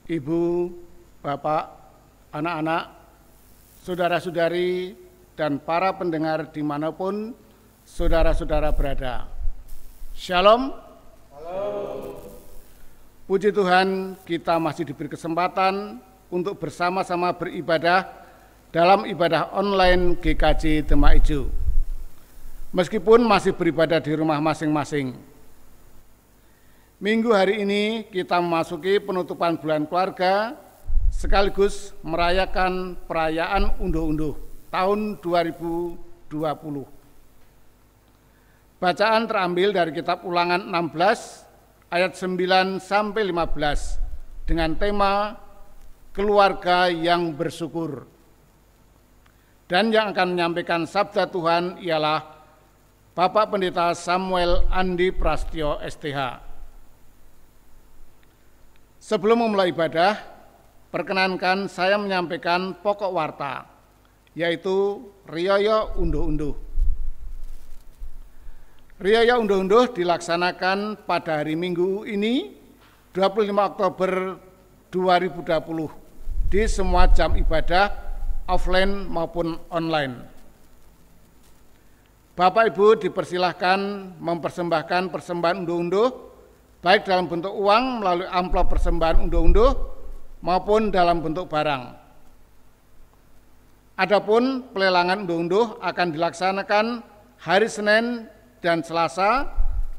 Ibu, Bapak, anak-anak, saudara-saudari, dan para pendengar dimanapun saudara-saudara berada. Shalom. Halo. Puji Tuhan, kita masih diberi kesempatan untuk bersama-sama beribadah dalam ibadah online GKJ Demak Ijo. Meskipun masih beribadah di rumah masing-masing. Minggu hari ini kita memasuki penutupan bulan keluarga sekaligus merayakan perayaan unduh-unduh tahun 2020. Bacaan terambil dari kitab Ulangan 16 ayat 9 sampai 15 dengan tema keluarga yang bersyukur. Dan yang akan menyampaikan sabda Tuhan ialah Bapak Pendeta Samuel Andi Prastyo STH. Sebelum memulai ibadah, perkenankan saya menyampaikan pokok warta, yaitu Riyaya Unduh-Unduh. Riyaya Unduh-Unduh dilaksanakan pada hari Minggu ini, 25 Oktober 2020, di semua jam ibadah, offline maupun online. Bapak Ibu dipersilahkan mempersembahkan persembahan unduh-unduh, baik dalam bentuk uang melalui amplop persembahan unduh-unduh maupun dalam bentuk barang. Adapun pelelangan unduh-unduh akan dilaksanakan hari Senin dan Selasa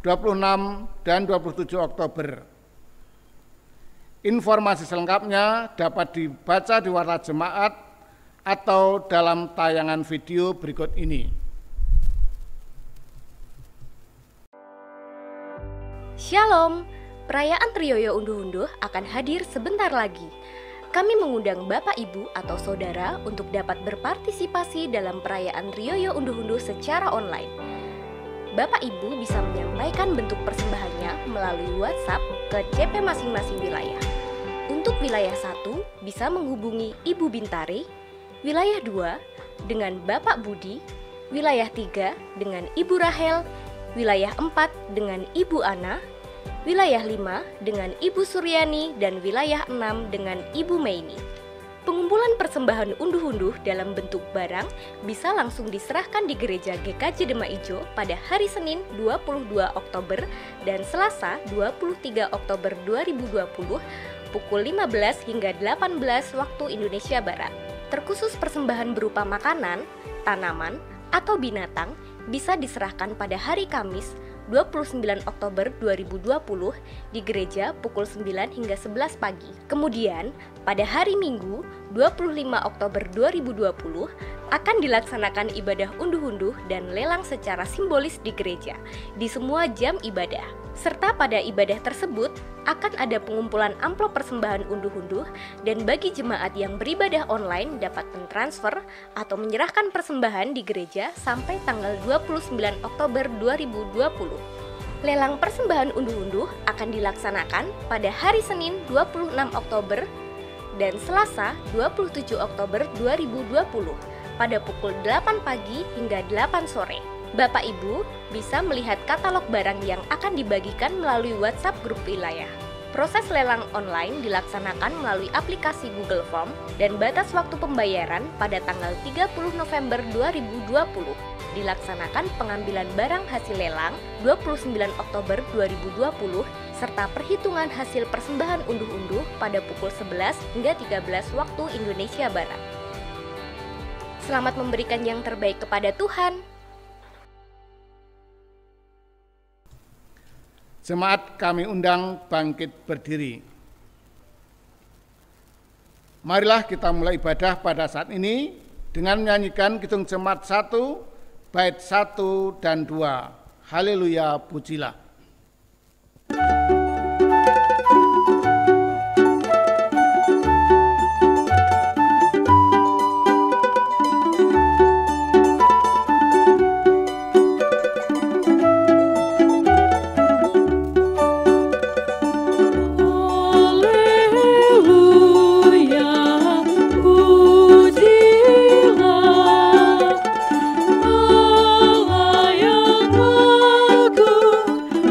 26 dan 27 Oktober. Informasi selengkapnya dapat dibaca di Warta Jemaat atau dalam tayangan video berikut ini. Shalom, perayaan Riyaya Unduh-Unduh akan hadir sebentar lagi. Kami mengundang Bapak, Ibu, atau Saudara untuk dapat berpartisipasi dalam perayaan Riyaya Unduh-Unduh secara online. Bapak, Ibu bisa menyampaikan bentuk persembahannya melalui WhatsApp ke CP masing-masing wilayah. Untuk wilayah 1 bisa menghubungi Ibu Bintari, wilayah 2 dengan Bapak Budi, wilayah 3 dengan Ibu Rahel, wilayah 4 dengan Ibu Ana, wilayah 5 dengan Ibu Suryani, dan wilayah 6 dengan Ibu Meini. Pengumpulan persembahan unduh-unduh dalam bentuk barang bisa langsung diserahkan di Gereja GKJ Demak Ijo pada hari Senin 22 Oktober dan Selasa 23 Oktober 2020 pukul 15 hingga 18 waktu Indonesia Barat. Terkhusus persembahan berupa makanan, tanaman, atau binatang bisa diserahkan pada hari Kamis 29 Oktober 2020 di gereja pukul 9 hingga 11 pagi. Kemudian, pada hari Minggu 25 Oktober 2020 akan dilaksanakan ibadah unduh-unduh dan lelang secara simbolis di gereja di semua jam ibadah. Serta pada ibadah tersebut akan ada pengumpulan amplop persembahan unduh-unduh, dan bagi jemaat yang beribadah online dapat mentransfer atau menyerahkan persembahan di gereja sampai tanggal 29 Oktober 2020. Lelang persembahan unduh-unduh akan dilaksanakan pada hari Senin 26 Oktober dan Selasa 27 Oktober 2020 pada pukul 8 pagi hingga 8 sore. Bapak Ibu bisa melihat katalog barang yang akan dibagikan melalui WhatsApp grup wilayah. Proses lelang online dilaksanakan melalui aplikasi Google Form dan batas waktu pembayaran pada tanggal 30 November 2020. Dilaksanakan pengambilan barang hasil lelang 29 Oktober 2020 serta perhitungan hasil persembahan unduh-unduh pada pukul 11 hingga 13 waktu Indonesia Barat. Selamat memberikan yang terbaik kepada Tuhan. Jemaat kami undang bangkit berdiri. Marilah kita mulai ibadah pada saat ini dengan menyanyikan Kidung Jemaat 1, bait 1 dan 2. Haleluya, pujilah. Allah yang agung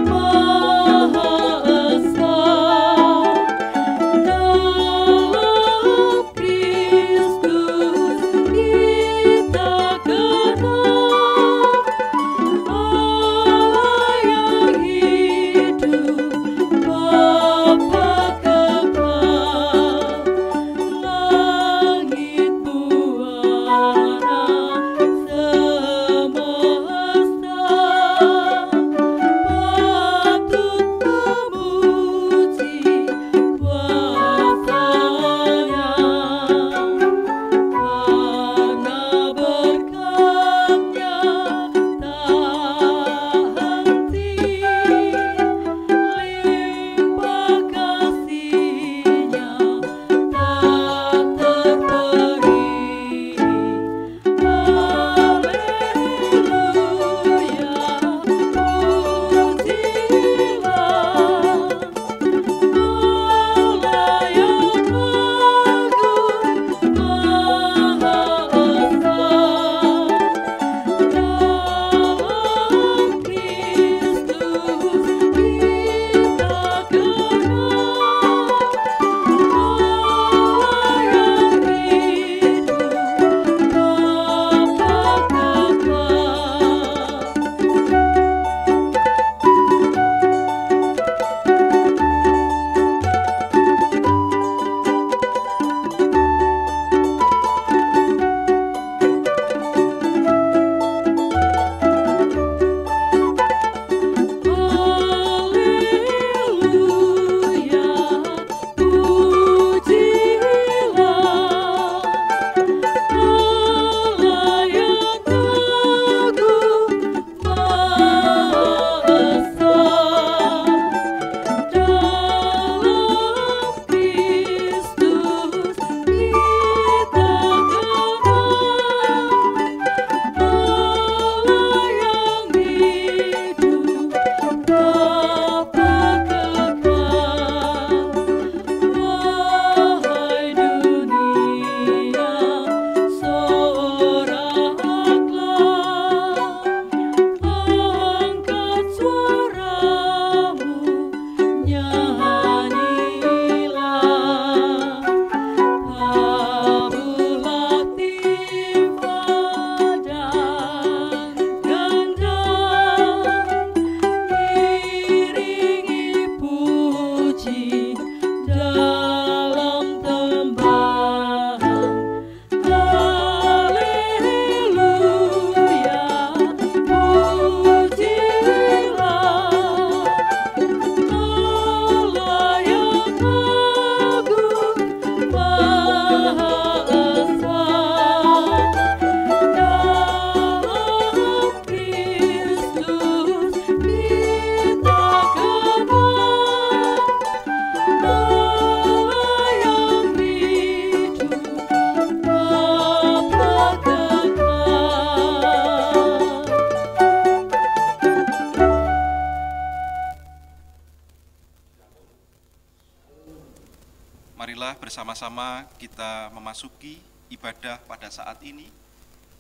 Marilah bersama-sama kita memasuki ibadah pada saat ini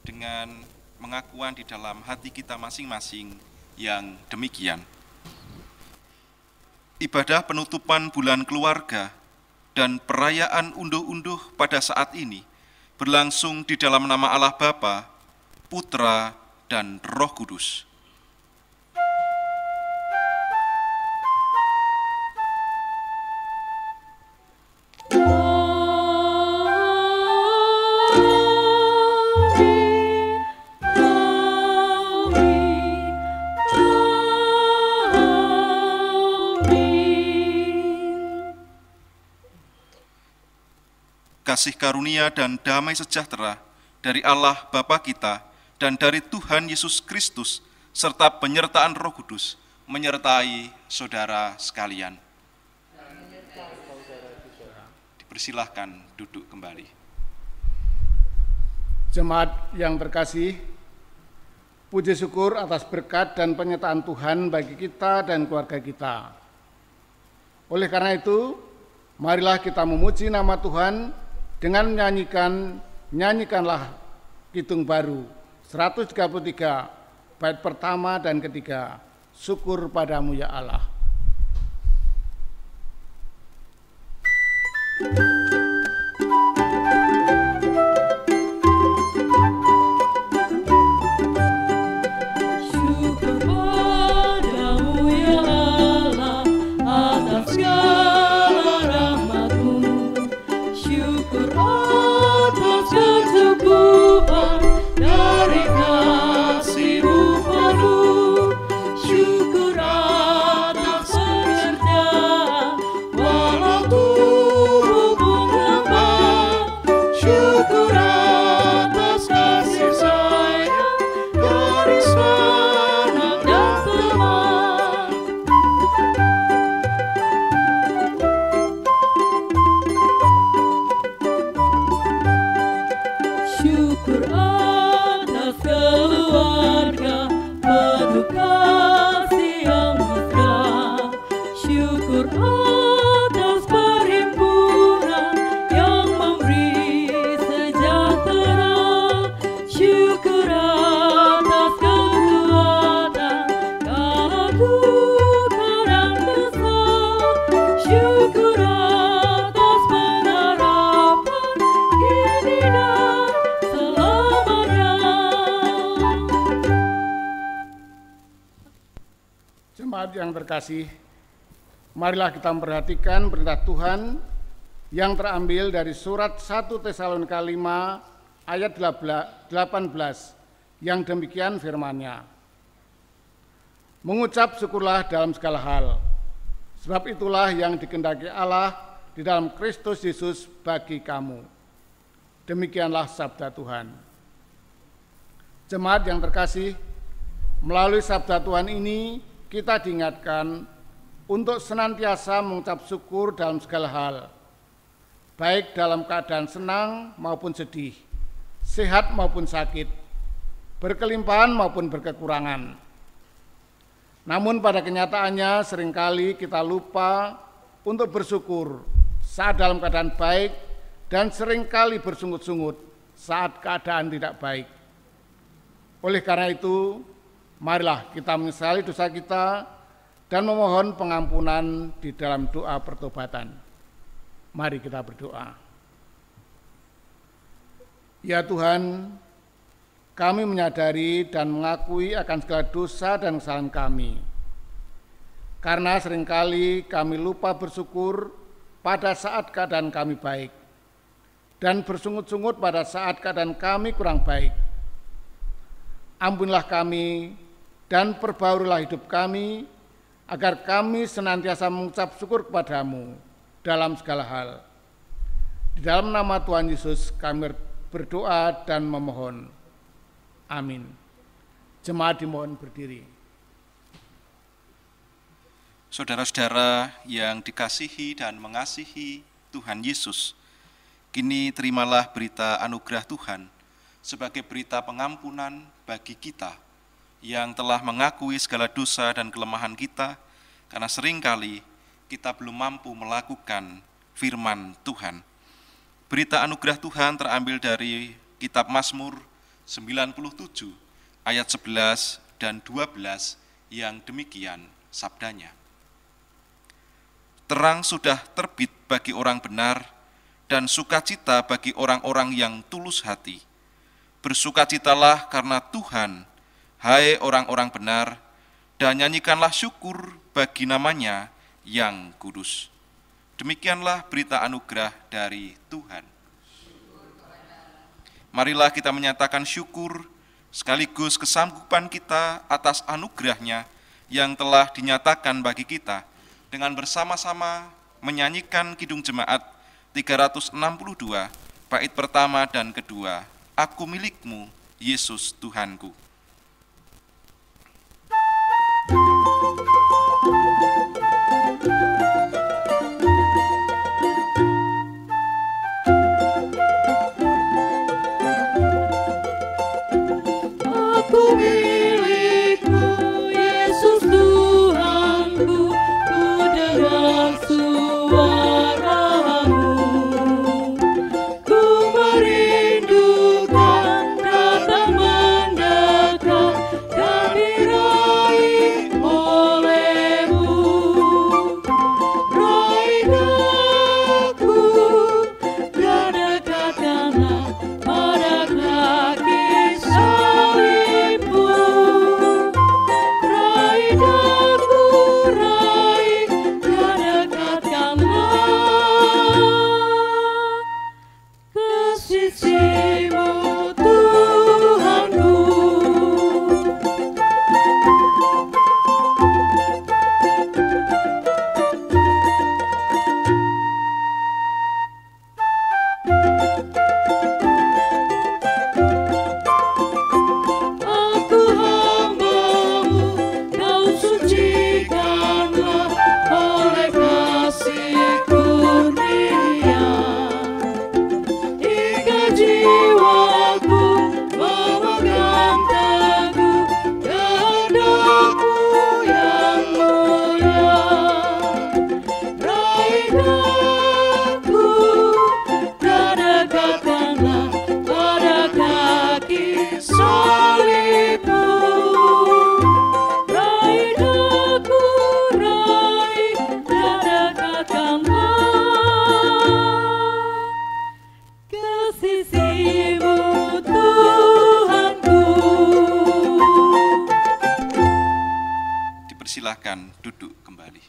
dengan pengakuan di dalam hati kita masing-masing yang demikian. Ibadah penutupan bulan keluarga dan perayaan unduh-unduh pada saat ini berlangsung di dalam nama Allah Bapa, Putra, dan Roh Kudus. Kasih karunia dan damai sejahtera dari Allah Bapa kita dan dari Tuhan Yesus Kristus serta penyertaan Roh Kudus menyertai saudara sekalian. Dipersilahkan duduk kembali. Jemaat yang terkasih, puji syukur atas berkat dan penyertaan Tuhan bagi kita dan keluarga kita. Oleh karena itu, marilah kita memuji nama Tuhan dengan nyanyikanlah Kidung Baru 133 bait pertama dan ketiga, syukur padamu ya Allah. Yang terkasih, marilah kita memperhatikan perintah Tuhan yang terambil dari surat 1 Tesalonika 5 ayat 18 yang demikian firman-Nya. Mengucap syukurlah dalam segala hal, sebab itulah yang dikehendaki Allah di dalam Kristus Yesus bagi kamu. Demikianlah sabda Tuhan. Jemaat yang terkasih, melalui sabda Tuhan ini kita diingatkan untuk senantiasa mengucap syukur dalam segala hal, baik dalam keadaan senang maupun sedih, sehat maupun sakit, berkelimpahan maupun berkekurangan. Namun pada kenyataannya seringkali kita lupa untuk bersyukur saat dalam keadaan baik dan seringkali bersungut-sungut saat keadaan tidak baik. Oleh karena itu, marilah kita menyesali dosa kita dan memohon pengampunan di dalam doa pertobatan. Mari kita berdoa. Ya Tuhan, kami menyadari dan mengakui akan segala dosa dan kesalahan kami. Karena seringkali kami lupa bersyukur pada saat keadaan kami baik dan bersungut-sungut pada saat keadaan kami kurang baik. Ampunilah kami dan perbaharulah hidup kami, agar kami senantiasa mengucap syukur kepadamu dalam segala hal. Di dalam nama Tuhan Yesus kami berdoa dan memohon. Amin. Jemaat dimohon berdiri. Saudara-saudara yang dikasihi dan mengasihi Tuhan Yesus, kini terimalah berita anugerah Tuhan sebagai berita pengampunan bagi kita yang telah mengakui segala dosa dan kelemahan kita, karena seringkali kita belum mampu melakukan firman Tuhan. Berita anugerah Tuhan terambil dari kitab Mazmur 97 ayat 11 dan 12 yang demikian sabdanya. Terang sudah terbit bagi orang benar dan sukacita bagi orang-orang yang tulus hati. Bersukacitalah karena Tuhan, hai orang-orang benar, dan nyanyikanlah syukur bagi namanya yang kudus. Demikianlah berita anugerah dari Tuhan. Marilah kita menyatakan syukur sekaligus kesanggupan kita atas anugerahnya yang telah dinyatakan bagi kita dengan bersama-sama menyanyikan Kidung Jemaat 362, bait pertama dan kedua, Aku milikmu, Yesus Tuhanku. Aku milikmu, Yesus Tuhanku, ku dengar suaramu. Ku merindukan datang mendekat dan diraih olehmu. Raih aku dan dekatkanlah pada kaki salibmu. Raih aku, raih dan dekatkanlah ke sisimu, Tuhanku. Aku hambamu, kau sucikanlah oleh kasih kurnia. Hingga jiwaku memegang teguh kehendak-Mu yang mulia. Raih aku dan dekatkanlah pada kaki salibmu. Raih aku, raih dan dekatkanlah ke sisimu, Tuhanku. Dipersilahkan duduk kembali.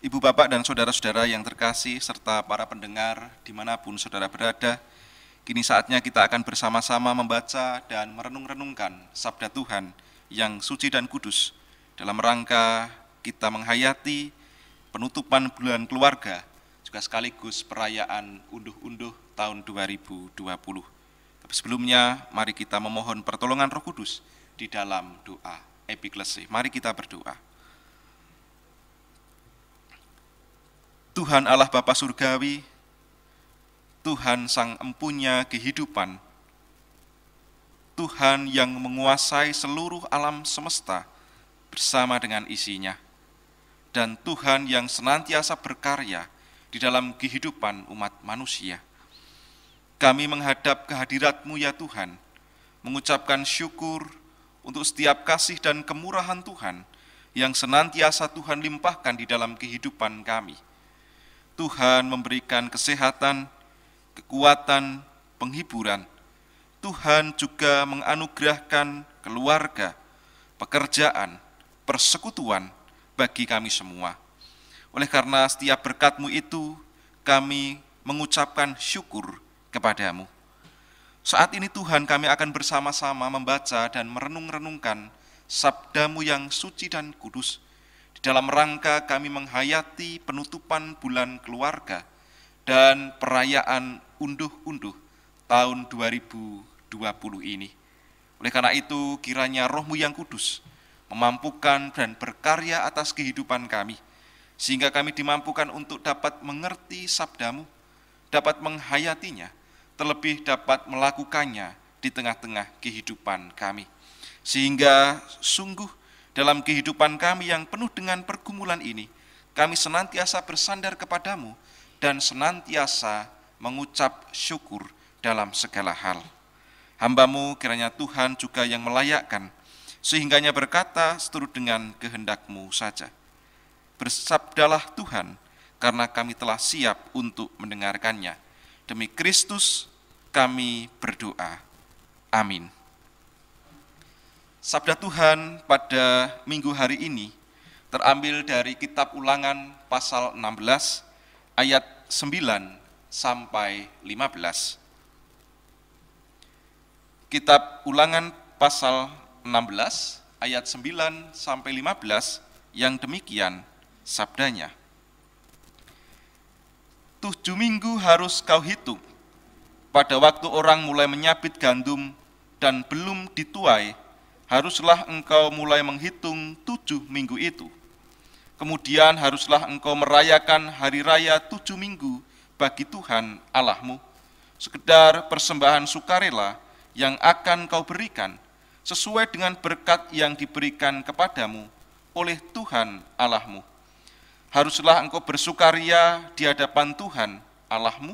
Ibu, bapak, dan saudara-saudara yang terkasih, serta para pendengar dimanapun saudara berada, kini saatnya kita akan bersama-sama membaca dan merenung-renungkan sabda Tuhan yang suci dan kudus dalam rangka kita menghayati penutupan bulan keluarga, juga sekaligus perayaan unduh-unduh tahun 2020. Tapi sebelumnya, mari kita memohon pertolongan Roh Kudus di dalam doa epiklesi. Mari kita berdoa. Tuhan Allah Bapa Surgawi, Tuhan Sang Empunya kehidupan, Tuhan yang menguasai seluruh alam semesta bersama dengan isinya, dan Tuhan yang senantiasa berkarya di dalam kehidupan umat manusia. Kami menghadap kehadirat-Mu ya Tuhan, mengucapkan syukur untuk setiap kasih dan kemurahan Tuhan yang senantiasa Tuhan limpahkan di dalam kehidupan kami. Tuhan memberikan kesehatan, kekuatan, penghiburan. Tuhan juga menganugerahkan keluarga, pekerjaan, persekutuan bagi kami semua. Oleh karena setiap berkat-Mu itu, kami mengucapkan syukur kepadamu. Saat ini Tuhan, kami akan bersama-sama membaca dan merenung-renungkan sabda-Mu yang suci dan kudus. Di dalam rangka kami menghayati penutupan bulan keluarga dan perayaan unduh-unduh tahun 2020 ini. Oleh karena itu, kiranya Roh-Mu yang kudus memampukan dan berkarya atas kehidupan kami, sehingga kami dimampukan untuk dapat mengerti sabda-Mu, dapat menghayatinya, terlebih dapat melakukannya di tengah-tengah kehidupan kami. Sehingga sungguh dalam kehidupan kami yang penuh dengan pergumulan ini, kami senantiasa bersandar kepadamu dan senantiasa mengucap syukur dalam segala hal. Hamba-Mu kiranya Tuhan juga yang melayakkan, sehingganya berkata seturut dengan kehendak-Mu saja. Bersabdalah Tuhan, karena kami telah siap untuk mendengarkannya. Demi Kristus kami berdoa. Amin. Sabda Tuhan pada minggu hari ini terambil dari kitab Ulangan pasal 16 ayat 9 sampai 15. Kitab Ulangan pasal 16 ayat 9 sampai 15 yang demikian sabdanya. 7 minggu harus kau hitung, pada waktu orang mulai menyabit gandum dan belum dituai, haruslah engkau mulai menghitung 7 minggu itu. Kemudian haruslah engkau merayakan hari raya 7 minggu bagi Tuhan Allahmu, sekedar persembahan sukarela yang akan kau berikan, sesuai dengan berkat yang diberikan kepadamu oleh Tuhan Allahmu. Haruslah engkau bersukaria di hadapan Tuhan Allahmu,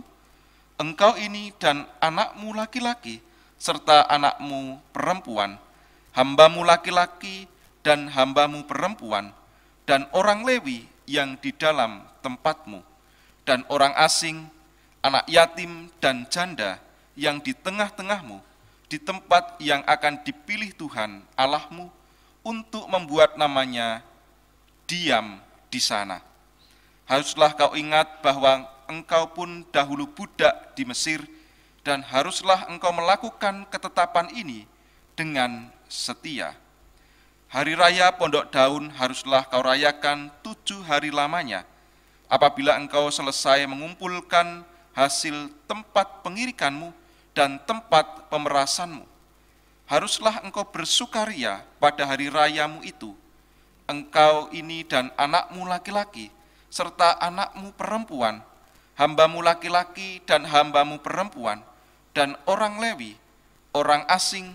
engkau ini dan anakmu laki-laki, serta anakmu perempuan, hamba-Mu laki-laki dan hamba-Mu perempuan, dan orang Lewi yang di dalam tempat-Mu, dan orang asing, anak yatim dan janda yang di tengah-tengah-Mu, di tempat yang akan dipilih Tuhan Allahmu untuk membuat namanya diam di sana. Haruslah kau ingat bahwa engkau pun dahulu budak di Mesir, dan haruslah engkau melakukan ketetapan ini dengan setia. Hari raya Pondok Daun haruslah kau rayakan 7 hari lamanya. Apabila engkau selesai mengumpulkan hasil tempat pengirikanmu dan tempat pemerasanmu, haruslah engkau bersukaria pada hari rayamu itu, engkau ini dan anakmu laki-laki, serta anakmu perempuan, hamba-Mu laki-laki dan hamba-Mu perempuan, dan orang Lewi, orang asing,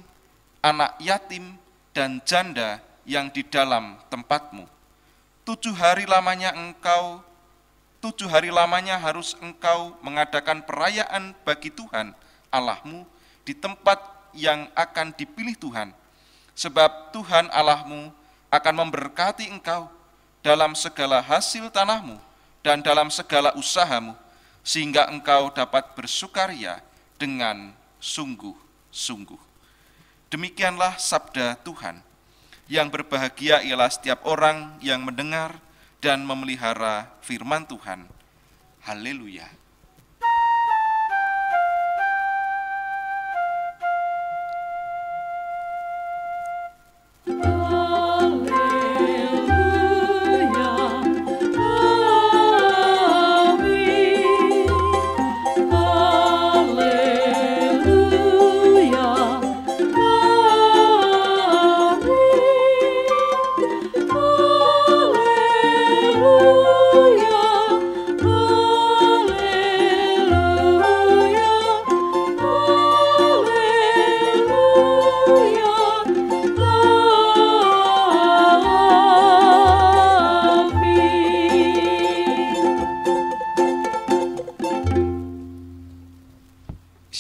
anak yatim, dan janda yang di dalam tempat-Mu. 7 hari lamanya harus engkau mengadakan perayaan bagi Tuhan Allahmu di tempat yang akan dipilih Tuhan, sebab Tuhan Allahmu akan memberkati engkau dalam segala hasil tanahmu dan dalam segala usahamu, sehingga engkau dapat bersukaria dengan sungguh-sungguh. Demikianlah sabda Tuhan. Yang berbahagia ialah setiap orang yang mendengar dan memelihara firman Tuhan. Haleluya.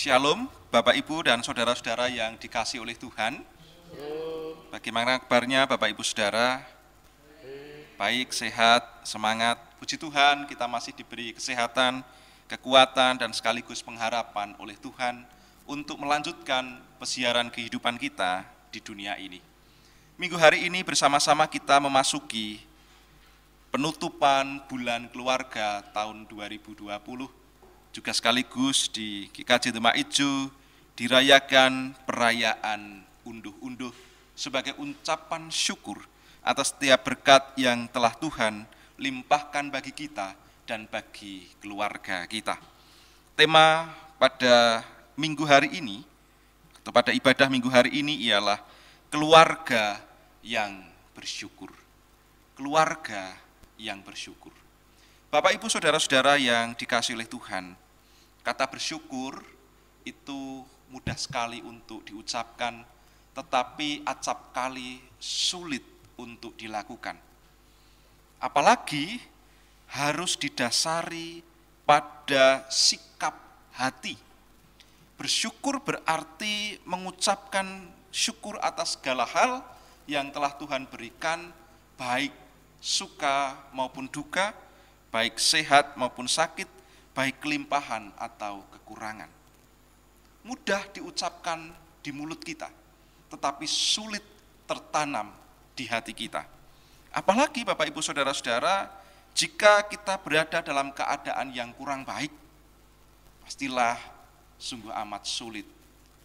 Shalom, Bapak Ibu dan saudara-saudara yang dikasihi oleh Tuhan. Bagaimana kabarnya Bapak Ibu Saudara? Baik, sehat, semangat. Puji Tuhan, kita masih diberi kesehatan, kekuatan, dan sekaligus pengharapan oleh Tuhan untuk melanjutkan pesiaran kehidupan kita di dunia ini. Minggu hari ini bersama-sama kita memasuki penutupan bulan keluarga tahun 2020, juga sekaligus di GKJ Demak Ijo dirayakan perayaan unduh-unduh sebagai ucapan syukur atas setiap berkat yang telah Tuhan limpahkan bagi kita dan bagi keluarga kita. Tema pada minggu hari ini, atau pada ibadah minggu hari ini ialah keluarga yang bersyukur. Keluarga yang bersyukur. Bapak, Ibu, saudara-saudara yang dikasihi oleh Tuhan, kata bersyukur itu mudah sekali untuk diucapkan, tetapi acap kali sulit untuk dilakukan. Apalagi harus didasari pada sikap hati. Bersyukur berarti mengucapkan syukur atas segala hal yang telah Tuhan berikan, baik suka maupun duka, baik sehat maupun sakit, baik kelimpahan atau kekurangan. Mudah diucapkan di mulut kita, tetapi sulit tertanam di hati kita. Apalagi Bapak Ibu Saudara-saudara, jika kita berada dalam keadaan yang kurang baik, pastilah sungguh amat sulit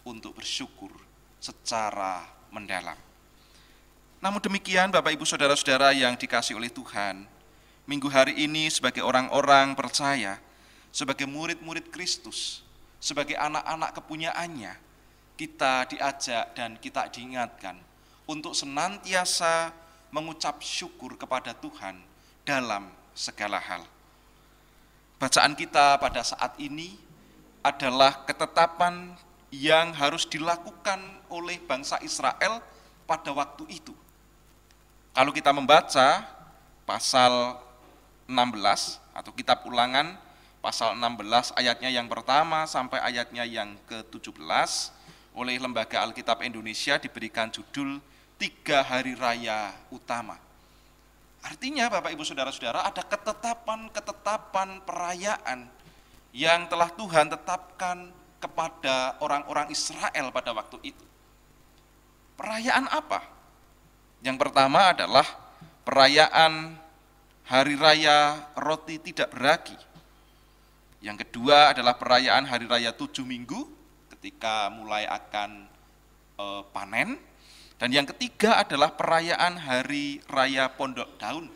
untuk bersyukur secara mendalam. Namun demikian Bapak Ibu Saudara-saudara yang dikasihi oleh Tuhan, minggu hari ini sebagai orang-orang percaya, sebagai murid-murid Kristus, sebagai anak-anak kepunyaannya, kita diajak dan kita diingatkan untuk senantiasa mengucap syukur kepada Tuhan dalam segala hal. Bacaan kita pada saat ini adalah ketetapan yang harus dilakukan oleh bangsa Israel pada waktu itu. Kalau kita membaca pasal 16 atau kitab Ulangan pasal 16 ayatnya yang pertama sampai ayatnya yang ke-17 oleh Lembaga Alkitab Indonesia diberikan judul 3 Hari Raya Utama. Artinya Bapak Ibu Saudara-saudara ada ketetapan-ketetapan perayaan yang telah Tuhan tetapkan kepada orang-orang Israel pada waktu itu. Perayaan apa? Yang pertama adalah perayaan Hari Raya Roti Tidak Beragi. Yang kedua adalah perayaan Hari Raya 7 Minggu ketika mulai akan panen. Dan yang ketiga adalah perayaan Hari Raya Pondok Daun,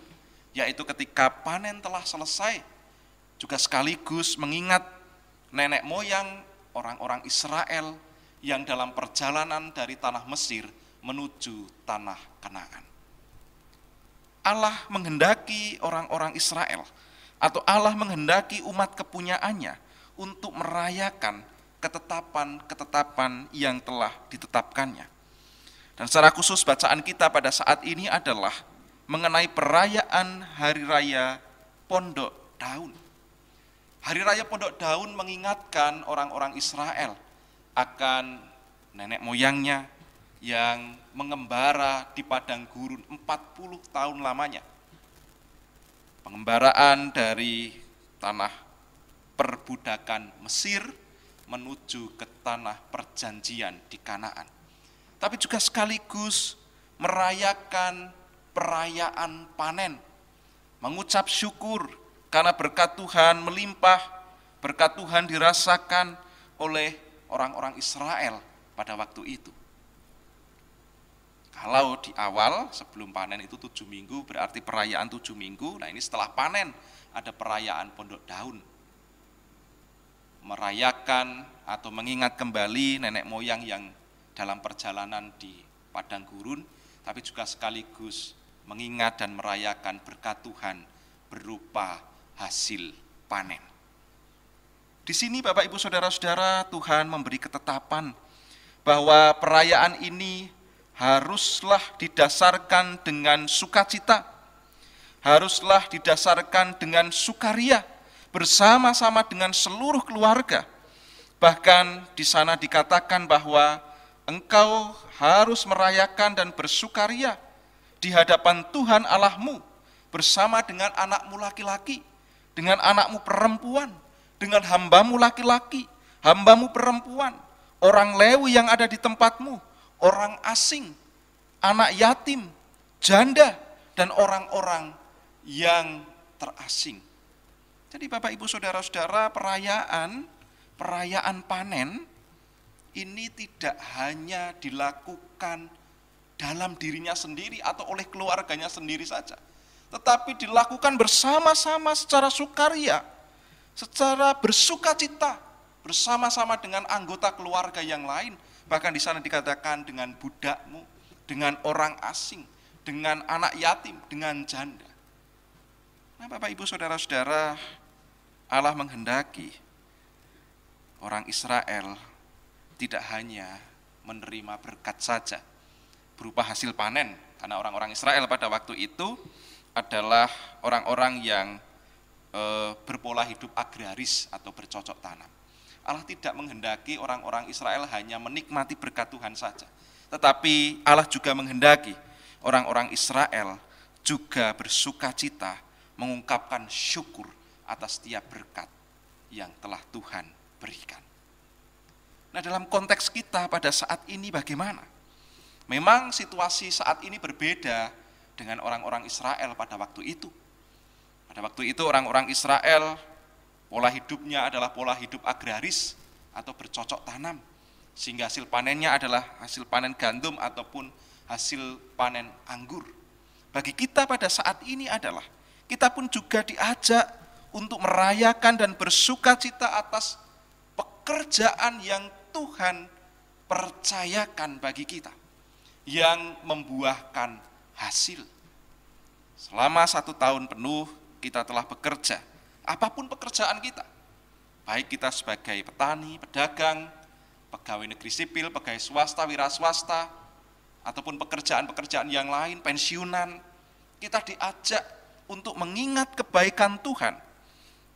yaitu ketika panen telah selesai, juga sekaligus mengingat nenek moyang orang-orang Israel yang dalam perjalanan dari tanah Mesir menuju tanah Kanaan. Allah menghendaki orang-orang Israel atau Allah menghendaki umat kepunyaannya untuk merayakan ketetapan-ketetapan yang telah ditetapkannya. Dan secara khusus bacaan kita pada saat ini adalah mengenai perayaan Hari Raya Pondok Daun. Hari Raya Pondok Daun mengingatkan orang-orang Israel akan nenek moyangnya yang mengembara di padang gurun 40 tahun lamanya. Pengembaraan dari tanah perbudakan Mesir menuju ke tanah perjanjian di Kanaan. Tapi juga sekaligus merayakan perayaan panen, mengucap syukur karena berkat Tuhan melimpah, berkat Tuhan dirasakan oleh orang-orang Israel pada waktu itu. Kalau di awal sebelum panen itu 7 minggu berarti perayaan 7 minggu, nah ini setelah panen ada perayaan Pondok Daun. Merayakan atau mengingat kembali nenek moyang yang dalam perjalanan di padang gurun, tapi juga sekaligus mengingat dan merayakan berkat Tuhan berupa hasil panen. Di sini Bapak Ibu Saudara-saudara, Tuhan memberi ketetapan bahwa perayaan ini haruslah didasarkan dengan sukacita, haruslah didasarkan dengan sukaria, bersama-sama dengan seluruh keluarga. Bahkan di sana dikatakan bahwa engkau harus merayakan dan bersukaria di hadapan Tuhan Allahmu bersama dengan anakmu laki-laki, dengan anakmu perempuan, dengan hambamu laki-laki, hambamu perempuan, orang Lewi yang ada di tempatmu, orang asing, anak yatim, janda, dan orang-orang yang terasing. Jadi Bapak Ibu Saudara-saudara, perayaan panen ini tidak hanya dilakukan dalam dirinya sendiri atau oleh keluarganya sendiri saja, tetapi dilakukan bersama-sama secara sukaria, secara bersukacita, bersama-sama dengan anggota keluarga yang lain. Bahkan di sana dikatakan dengan budakmu, dengan orang asing, dengan anak yatim, dengan janda. Nah Bapak Ibu Saudara-saudara, Allah menghendaki orang Israel tidak hanya menerima berkat saja berupa hasil panen, karena orang-orang Israel pada waktu itu adalah orang-orang yang berpola hidup agraris atau bercocok tanam. Allah tidak menghendaki orang-orang Israel hanya menikmati berkat Tuhan saja, tetapi Allah juga menghendaki orang-orang Israel juga bersukacita mengungkapkan syukur atas setiap berkat yang telah Tuhan berikan. Nah, dalam konteks kita pada saat ini bagaimana? Memang situasi saat ini berbeda dengan orang-orang Israel pada waktu itu. Pada waktu itu orang-orang Israel pola hidupnya adalah pola hidup agraris atau bercocok tanam, sehingga hasil panennya adalah hasil panen gandum ataupun hasil panen anggur. Bagi kita pada saat ini adalah kita pun juga diajak untuk merayakan dan bersukacita atas pekerjaan yang Tuhan percayakan bagi kita, yang membuahkan hasil. Selama 1 tahun penuh kita telah bekerja, apapun pekerjaan kita, baik kita sebagai petani, pedagang, pegawai negeri sipil, pegawai swasta, wira swasta, ataupun pekerjaan-pekerjaan yang lain, pensiunan, kita diajak untuk mengingat kebaikan Tuhan,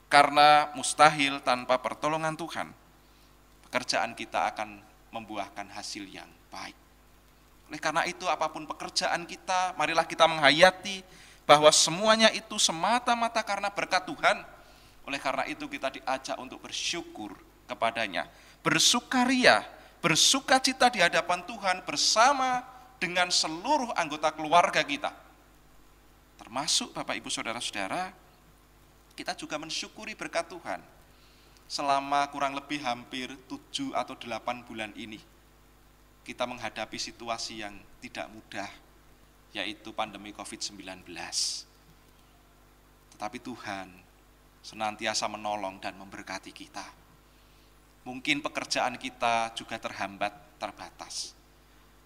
karena mustahil tanpa pertolongan Tuhan, pekerjaan kita akan membuahkan hasil yang baik. Oleh karena itu, apapun pekerjaan kita, marilah kita menghayati bahwa semuanya itu semata-mata karena berkat Tuhan. Oleh karena itu kita diajak untuk bersyukur kepadanya, bersukaria, bersukacita di hadapan Tuhan bersama dengan seluruh anggota keluarga kita. Termasuk Bapak Ibu Saudara-saudara, kita juga mensyukuri berkat Tuhan selama kurang lebih hampir 7 atau 8 bulan ini. Kita menghadapi situasi yang tidak mudah, yaitu pandemi COVID-19. Tetapi Tuhan senantiasa menolong dan memberkati kita. Mungkin pekerjaan kita juga terhambat, terbatas.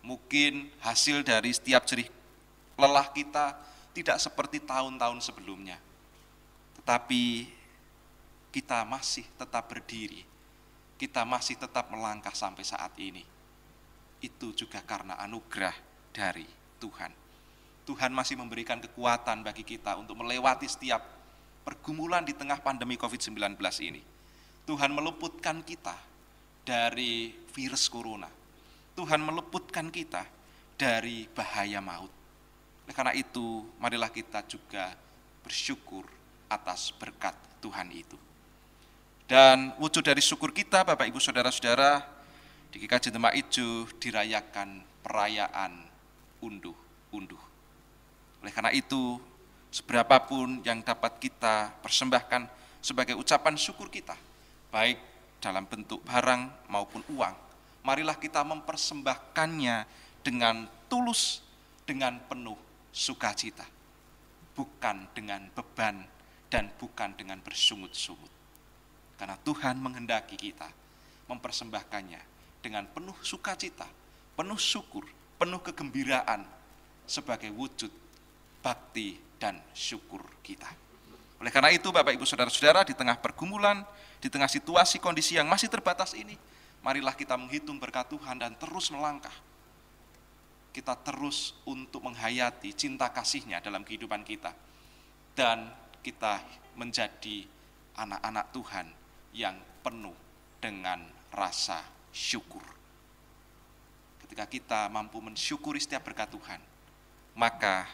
Mungkin hasil dari setiap jerih lelah kita tidak seperti tahun-tahun sebelumnya. Tetapi kita masih tetap berdiri, kita masih tetap melangkah sampai saat ini. Itu juga karena anugerah dari Tuhan. Tuhan masih memberikan kekuatan bagi kita untuk melewati setiap pergumulan di tengah pandemi COVID-19 ini. Tuhan meluputkan kita dari virus corona. Tuhan meluputkan kita dari bahaya maut. Oleh karena itu, marilah kita juga bersyukur atas berkat Tuhan itu. Dan wujud dari syukur kita, Bapak Ibu Saudara-saudara, di GKJ Demak Ijo dirayakan perayaan unduh-unduh. Oleh karena itu, seberapapun yang dapat kita persembahkan sebagai ucapan syukur kita, baik dalam bentuk barang maupun uang, marilah kita mempersembahkannya dengan tulus, dengan penuh sukacita, bukan dengan beban dan bukan dengan bersungut-sungut. Karena Tuhan menghendaki kita mempersembahkannya dengan penuh sukacita, penuh syukur, penuh kegembiraan sebagai wujud bakti dan syukur kita. Oleh karena itu, Bapak Ibu Saudara-saudara, di tengah pergumulan, di tengah situasi kondisi yang masih terbatas ini, marilah kita menghitung berkat Tuhan dan terus melangkah. Kita terus untuk menghayati cinta kasih-Nya dalam kehidupan kita. Dan kita menjadi anak-anak Tuhan yang penuh dengan rasa syukur. Ketika kita mampu mensyukuri setiap berkat Tuhan, maka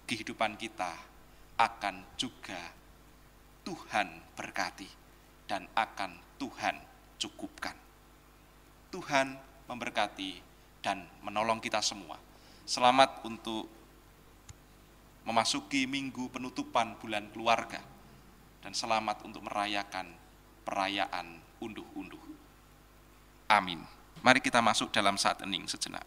kehidupan kita akan juga Tuhan berkati dan akan Tuhan cukupkan. Tuhan memberkati dan menolong kita semua. Selamat untuk memasuki minggu penutupan bulan keluarga, dan selamat untuk merayakan perayaan unduh-unduh. Amin. Mari kita masuk dalam saat hening sejenak.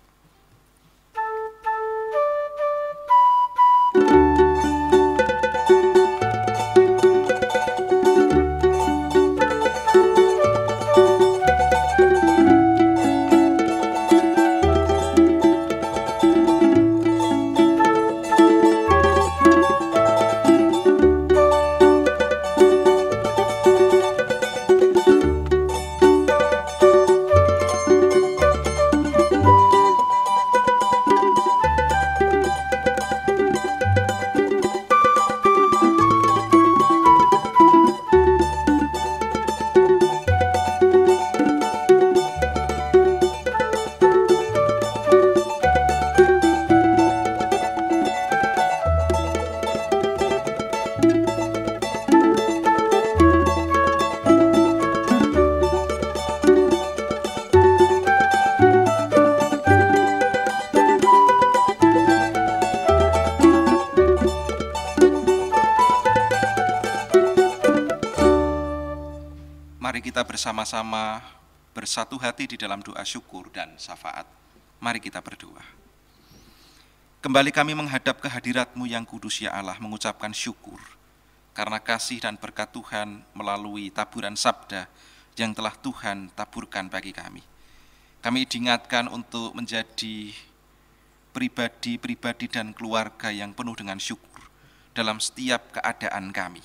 kita bersama-sama bersatu hati di dalam doa syukur dan syafaat. Mari kita berdoa. Kembali kami menghadap kehadirat-Mu yang kudus ya Allah, mengucapkan syukur karena kasih dan berkat Tuhan melalui taburan sabda yang telah Tuhan taburkan bagi kami. Kami diingatkan untuk menjadi pribadi-pribadi dan keluarga yang penuh dengan syukur dalam setiap keadaan kami.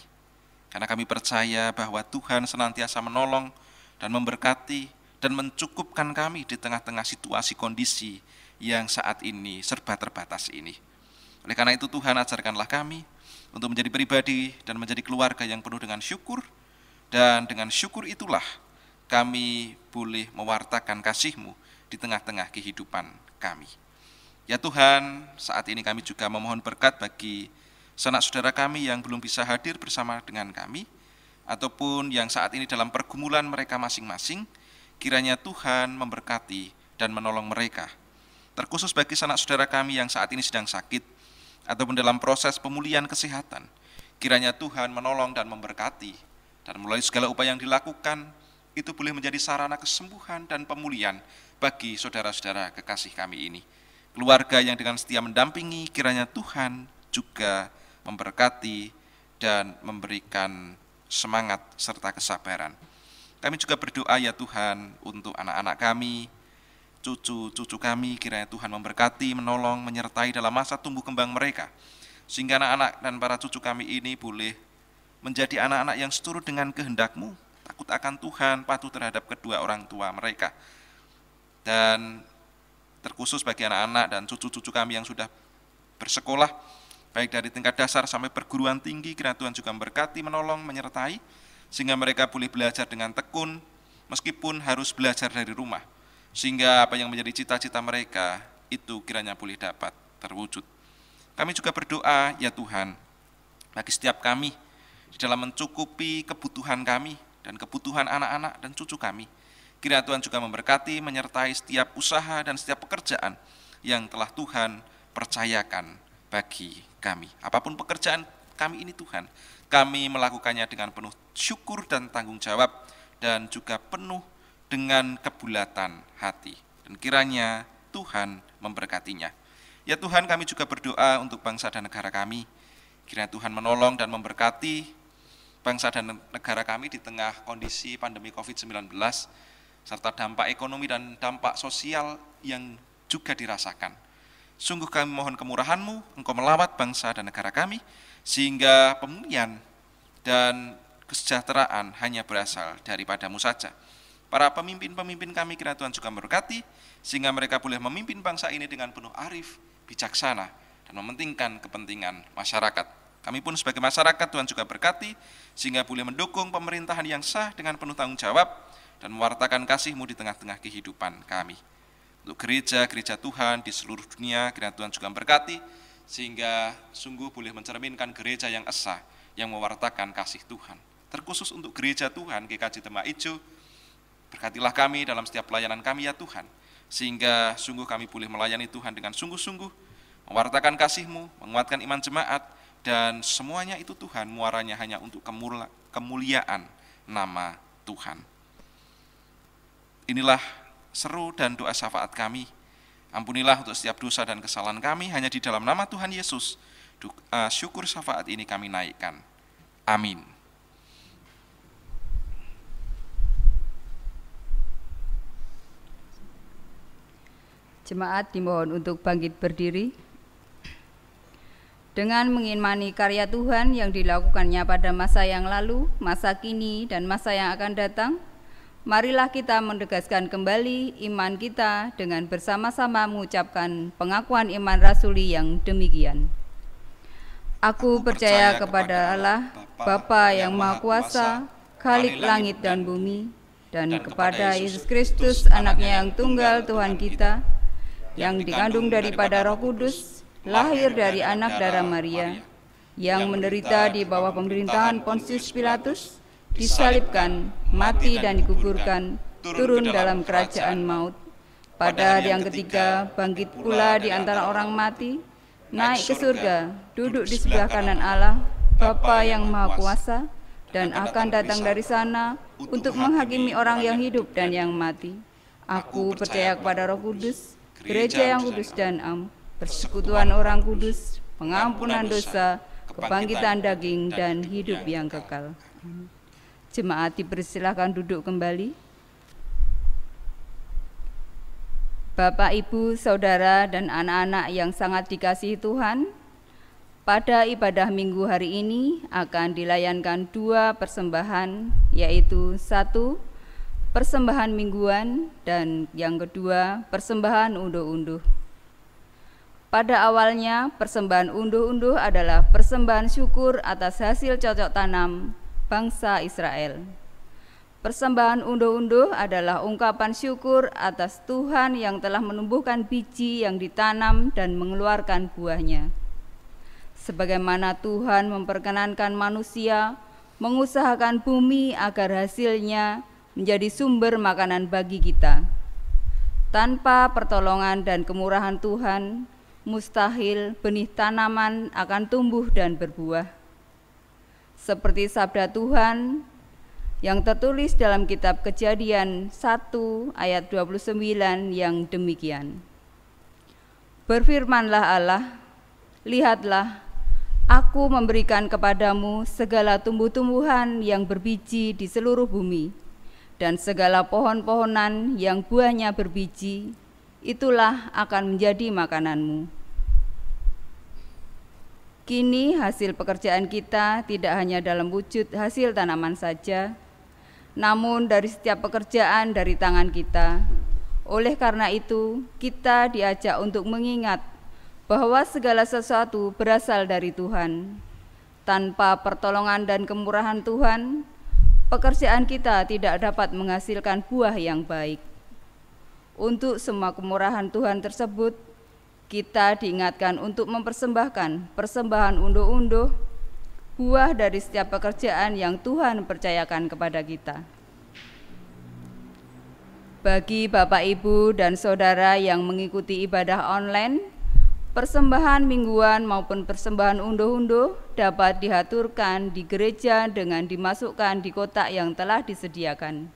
Karena kami percaya bahwa Tuhan senantiasa menolong dan memberkati dan mencukupkan kami di tengah-tengah situasi kondisi yang saat ini serba terbatas ini. Oleh karena itu Tuhan, ajarkanlah kami untuk menjadi pribadi dan menjadi keluarga yang penuh dengan syukur, dan dengan syukur itulah kami boleh mewartakan kasih-Mu di tengah-tengah kehidupan kami. Ya Tuhan, saat ini kami juga memohon berkat bagi sanak saudara kami yang belum bisa hadir bersama dengan kami, ataupun yang saat ini dalam pergumulan mereka masing-masing. Kiranya Tuhan memberkati dan menolong mereka. Terkhusus bagi sanak saudara kami yang saat ini sedang sakit, ataupun dalam proses pemulihan kesehatan. Kiranya Tuhan menolong dan memberkati, dan melalui segala upaya yang dilakukan, itu boleh menjadi sarana kesembuhan dan pemulihan bagi saudara-saudara kekasih kami ini. Keluarga yang dengan setia mendampingi, kiranya Tuhan juga memberkati dan memberikan semangat serta kesabaran. Kami juga berdoa ya Tuhan untuk anak-anak kami, cucu-cucu kami, kiranya Tuhan memberkati, menolong, menyertai dalam masa tumbuh kembang mereka, sehingga anak-anak dan para cucu kami ini boleh menjadi anak-anak yang seturut dengan kehendak-Mu, takut akan Tuhan, patuh terhadap kedua orang tua mereka. Dan terkhusus bagi anak-anak dan cucu-cucu kami yang sudah bersekolah, baik dari tingkat dasar sampai perguruan tinggi, kiranya Tuhan juga memberkati, menolong, menyertai, sehingga mereka boleh belajar dengan tekun, meskipun harus belajar dari rumah, sehingga apa yang menjadi cita-cita mereka, itu kiranya boleh dapat terwujud. Kami juga berdoa, ya Tuhan, bagi setiap kami, di dalam mencukupi kebutuhan kami, dan kebutuhan anak-anak dan cucu kami. Kiranya Tuhan juga memberkati, menyertai setiap usaha dan setiap pekerjaan yang telah Tuhan percayakan bagi kami. Apapun pekerjaan kami ini Tuhan, kami melakukannya dengan penuh syukur dan tanggung jawab, dan juga penuh dengan kebulatan hati. Dan kiranya Tuhan memberkatinya. Ya Tuhan, kami juga berdoa untuk bangsa dan negara kami. Kiranya Tuhan menolong dan memberkati bangsa dan negara kami di tengah kondisi pandemi COVID-19, serta dampak ekonomi dan dampak sosial yang juga dirasakan. Sungguh kami mohon kemurahan-Mu, Engkau melawat bangsa dan negara kami, sehingga pemulihan dan kesejahteraan hanya berasal daripada-Mu saja. Para pemimpin-pemimpin kami, kiranya Tuhan juga memberkati, sehingga mereka boleh memimpin bangsa ini dengan penuh arif, bijaksana, dan mementingkan kepentingan masyarakat. Kami pun sebagai masyarakat Tuhan juga berkati, sehingga boleh mendukung pemerintahan yang sah dengan penuh tanggung jawab, dan mewartakan kasih-Mu di tengah-tengah kehidupan kami. Untuk gereja-gereja Tuhan di seluruh dunia, kiranya Tuhan juga memberkati, sehingga sungguh boleh mencerminkan gereja yang esa, yang mewartakan kasih Tuhan. Terkhusus untuk gereja Tuhan, GKJ Demak Ijo, berkatilah kami dalam setiap pelayanan kami ya Tuhan, sehingga sungguh kami boleh melayani Tuhan dengan sungguh-sungguh, mewartakan kasih-Mu, menguatkan iman jemaat, dan semuanya itu Tuhan, muaranya hanya untuk kemuliaan nama Tuhan. Inilah seru dan doa syafaat kami. Ampunilah untuk setiap dosa dan kesalahan kami, hanya di dalam nama Tuhan Yesus. Syukur syafaat ini kami naikkan. Amin. Jemaat dimohon untuk bangkit berdiri. Dengan mengimani karya Tuhan yang dilakukannya pada masa yang lalu, masa kini, dan masa yang akan datang, marilah kita menegaskan kembali iman kita dengan bersama-sama mengucapkan pengakuan iman rasuli yang demikian. Aku percaya kepada Allah, Bapa yang Maha Kuasa, Khalik langit dan bumi, dan kepada Yesus Kristus, anaknya yang tunggal Tuhan kita, yang dikandung daripada Roh Kudus, lahir dari anak darah Maria, yang menderita di bawah pemerintahan Pontius Pilatus, disalibkan, mati dan dikuburkan, turun dalam kerajaan maut. Pada hari yang ketiga, bangkit pula di antara orang mati, naik ke surga, duduk di sebelah kanan Allah, Bapa yang Maha Kuasa, dan akan datang dari sana untuk menghakimi orang yang hidup dan yang mati. Aku percaya kepada Roh Kudus, gereja yang kudus dan am, persekutuan orang kudus, pengampunan dosa, kebangkitan daging, dan hidup yang kekal. Jemaat dipersilahkan duduk kembali. Bapak, Ibu, Saudara, dan anak-anak yang sangat dikasihi Tuhan, pada ibadah minggu hari ini akan dilayankan 2 persembahan, yaitu 1 persembahan mingguan dan yang kedua persembahan unduh-unduh. Pada awalnya persembahan unduh-unduh adalah persembahan syukur atas hasil cocok tanam bangsa Israel. Persembahan unduh-unduh adalah ungkapan syukur atas Tuhan yang telah menumbuhkan biji yang ditanam dan mengeluarkan buahnya. Sebagaimana Tuhan memperkenankan manusia mengusahakan bumi agar hasilnya menjadi sumber makanan bagi kita. Tanpa pertolongan dan kemurahan Tuhan, mustahil benih tanaman akan tumbuh dan berbuah. Seperti sabda Tuhan yang tertulis dalam kitab Kejadian 1 ayat 29 yang demikian. Berfirmanlah Allah, lihatlah, Aku memberikan kepadamu segala tumbuh-tumbuhan yang berbiji di seluruh bumi, dan segala pohon-pohonan yang buahnya berbiji, itulah akan menjadi makananmu. Kini hasil pekerjaan kita tidak hanya dalam wujud hasil tanaman saja, namun dari setiap pekerjaan dari tangan kita. Oleh karena itu, kita diajak untuk mengingat bahwa segala sesuatu berasal dari Tuhan. Tanpa pertolongan dan kemurahan Tuhan, pekerjaan kita tidak dapat menghasilkan buah yang baik. Untuk semua kemurahan Tuhan tersebut, kita diingatkan untuk mempersembahkan persembahan unduh-unduh, buah dari setiap pekerjaan yang Tuhan percayakan kepada kita. Bagi Bapak, Ibu, dan Saudara yang mengikuti ibadah online, persembahan mingguan maupun persembahan unduh-unduh dapat dihaturkan di gereja dengan dimasukkan di kotak yang telah disediakan,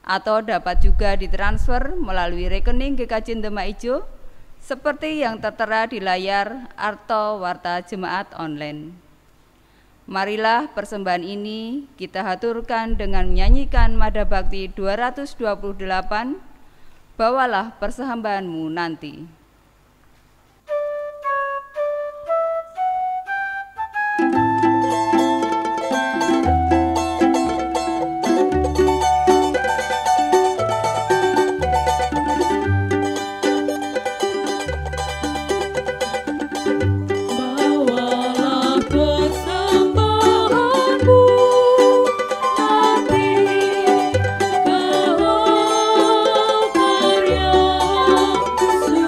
atau dapat juga ditransfer melalui rekening GKJ Demak Ijo seperti yang tertera di layar atau warta jemaat online. Marilah persembahan ini kita haturkan dengan menyanyikan Mada Bakti 228, Bawalah Persembahanmu Nanti.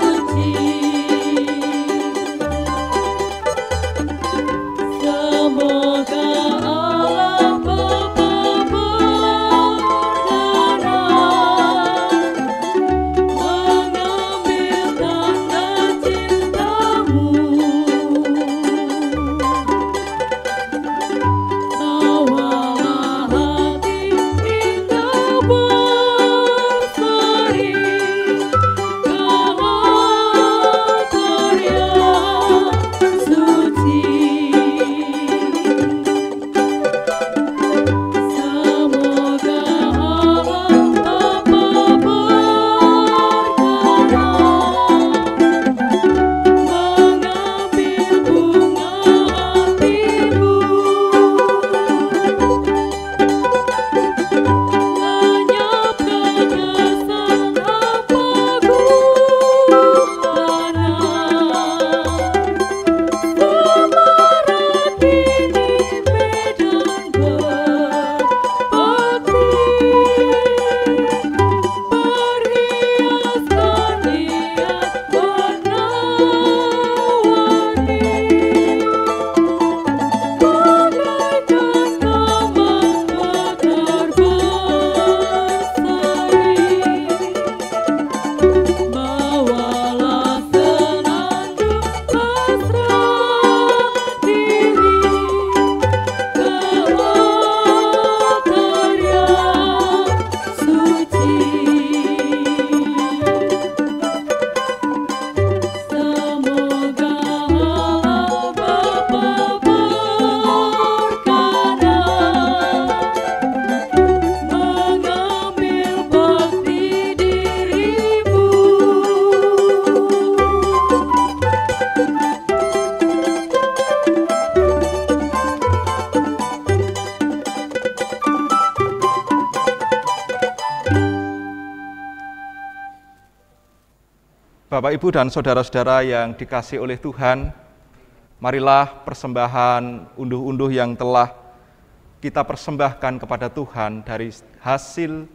Suci Bapak, Ibu, dan saudara-saudara yang dikasihi oleh Tuhan, marilah persembahan unduh-unduh yang telah kita persembahkan kepada Tuhan dari hasil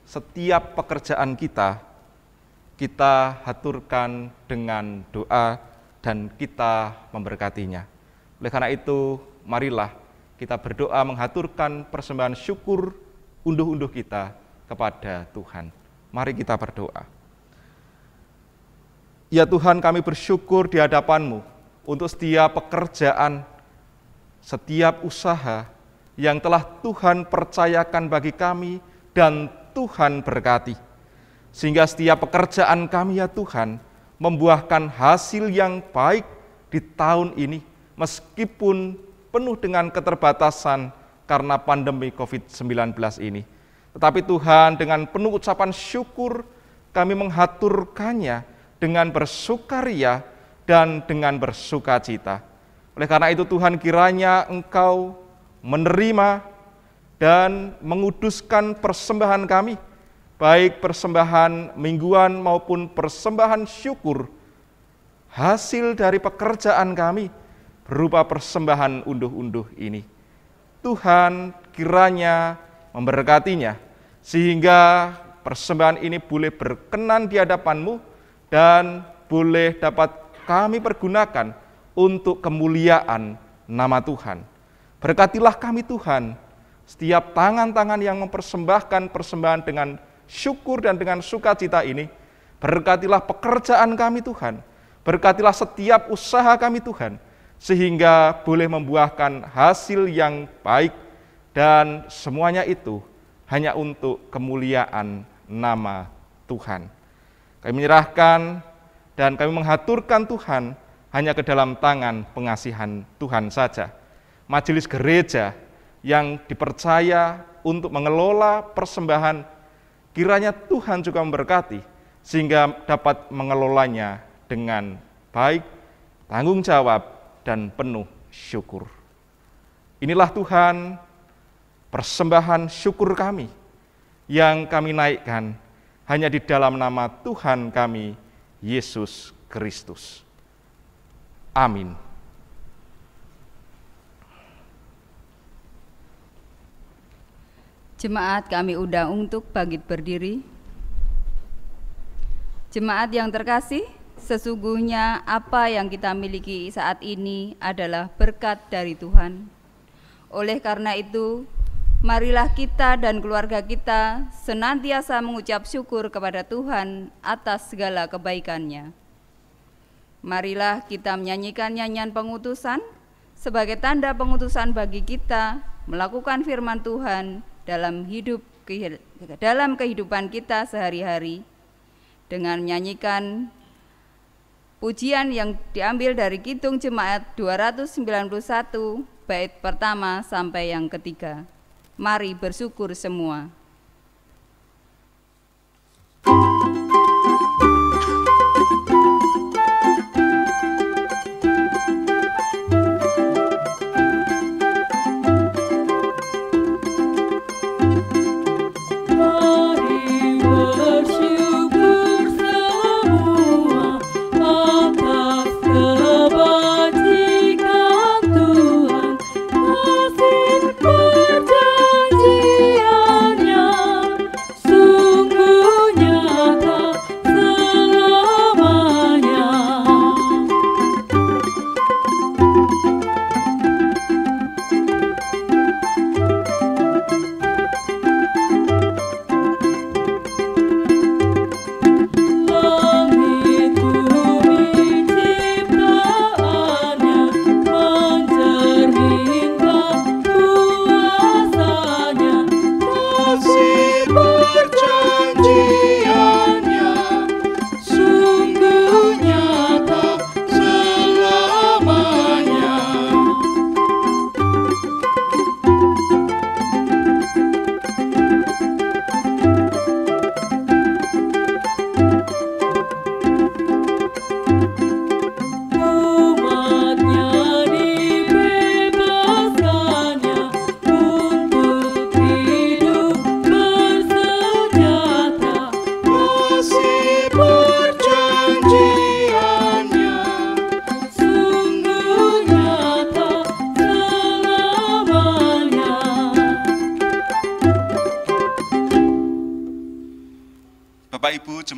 setiap pekerjaan kita haturkan dengan doa dan kita memberkatinya. Oleh karena itu, marilah kita berdoa menghaturkan persembahan syukur unduh-unduh kita kepada Tuhan. Mari kita berdoa. Ya Tuhan, kami bersyukur di hadapan-Mu untuk setiap pekerjaan, setiap usaha yang telah Tuhan percayakan bagi kami dan Tuhan berkati. Sehingga setiap pekerjaan kami ya Tuhan membuahkan hasil yang baik di tahun ini, meskipun penuh dengan keterbatasan karena pandemi COVID-19 ini. Tetapi Tuhan, dengan penuh ucapan syukur kami menghaturkannya dengan bersukaria dan dengan bersukacita. Oleh karena itu Tuhan, kiranya Engkau menerima dan menguduskan persembahan kami, baik persembahan mingguan maupun persembahan syukur, hasil dari pekerjaan kami berupa persembahan unduh-unduh ini. Tuhan kiranya memberkatinya, sehingga persembahan ini boleh berkenan di hadapan-Mu dan boleh dapat kami pergunakan untuk kemuliaan nama Tuhan. Berkatilah kami Tuhan, setiap tangan-tangan yang mempersembahkan persembahan dengan syukur dan dengan sukacita ini. Berkatilah pekerjaan kami Tuhan, berkatilah setiap usaha kami Tuhan, sehingga boleh membuahkan hasil yang baik, dan semuanya itu hanya untuk kemuliaan nama Tuhan. Kami menyerahkan dan kami menghaturkan Tuhan hanya ke dalam tangan pengasihan Tuhan saja. Majelis gereja yang dipercaya untuk mengelola persembahan, kiranya Tuhan juga memberkati, sehingga dapat mengelolanya dengan baik, tanggung jawab, dan penuh syukur. Inilah Tuhan, persembahan syukur kami yang kami naikkan hanya di dalam nama Tuhan kami, Yesus Kristus. Amin. Jemaat kami undang untuk bangkit berdiri. Jemaat yang terkasih, sesungguhnya apa yang kita miliki saat ini adalah berkat dari Tuhan. Oleh karena itu, marilah kita dan keluarga kita senantiasa mengucap syukur kepada Tuhan atas segala kebaikan-Nya. Marilah kita menyanyikan nyanyian pengutusan sebagai tanda pengutusan bagi kita melakukan firman Tuhan dalam kehidupan kita sehari-hari, dengan menyanyikan pujian yang diambil dari Kidung Jemaat 291 bait pertama sampai yang ketiga. Mari bersyukur semua. Perjanjiannya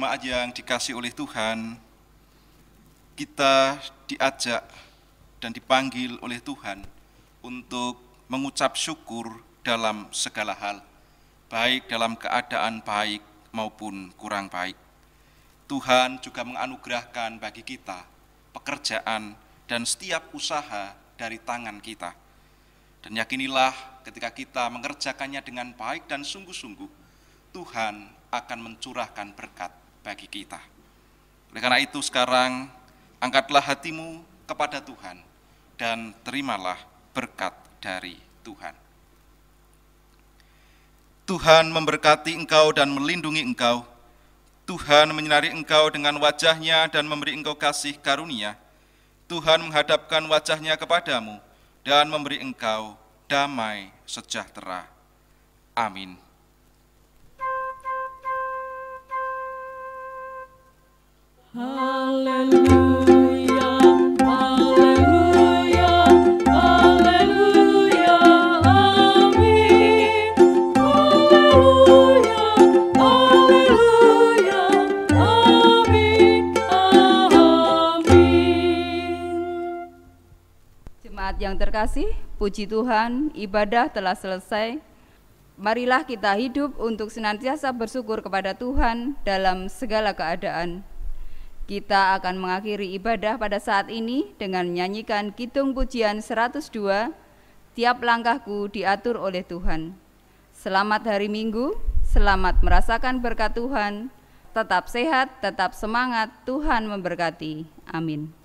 jemaat yang dikasih oleh Tuhan, kita diajak dan dipanggil oleh Tuhan untuk mengucap syukur dalam segala hal, baik dalam keadaan baik maupun kurang baik. Tuhan juga menganugerahkan bagi kita pekerjaan dan setiap usaha dari tangan kita. Dan yakinilah ketika kita mengerjakannya dengan baik dan sungguh-sungguh, Tuhan akan mencurahkan berkat bagi kita. Oleh karena itu sekarang, angkatlah hatimu kepada Tuhan dan terimalah berkat dari Tuhan. Tuhan memberkati engkau dan melindungi engkau. Tuhan menyinari engkau dengan wajah-Nya dan memberi engkau kasih karunia. Tuhan menghadapkan wajah-Nya kepadamu dan memberi engkau damai sejahtera. Amin. Haleluya, haleluya, haleluya, amin. Haleluya, haleluya, amin, amin. Jemaat yang terkasih, puji Tuhan, ibadah telah selesai. Marilah kita hidup untuk senantiasa bersyukur kepada Tuhan dalam segala keadaan. Kita akan mengakhiri ibadah pada saat ini dengan menyanyikan Kidung Pujian 102, Tiap Langkahku Diatur oleh Tuhan. Selamat hari Minggu, selamat merasakan berkat Tuhan. Tetap sehat, tetap semangat, Tuhan memberkati. Amin.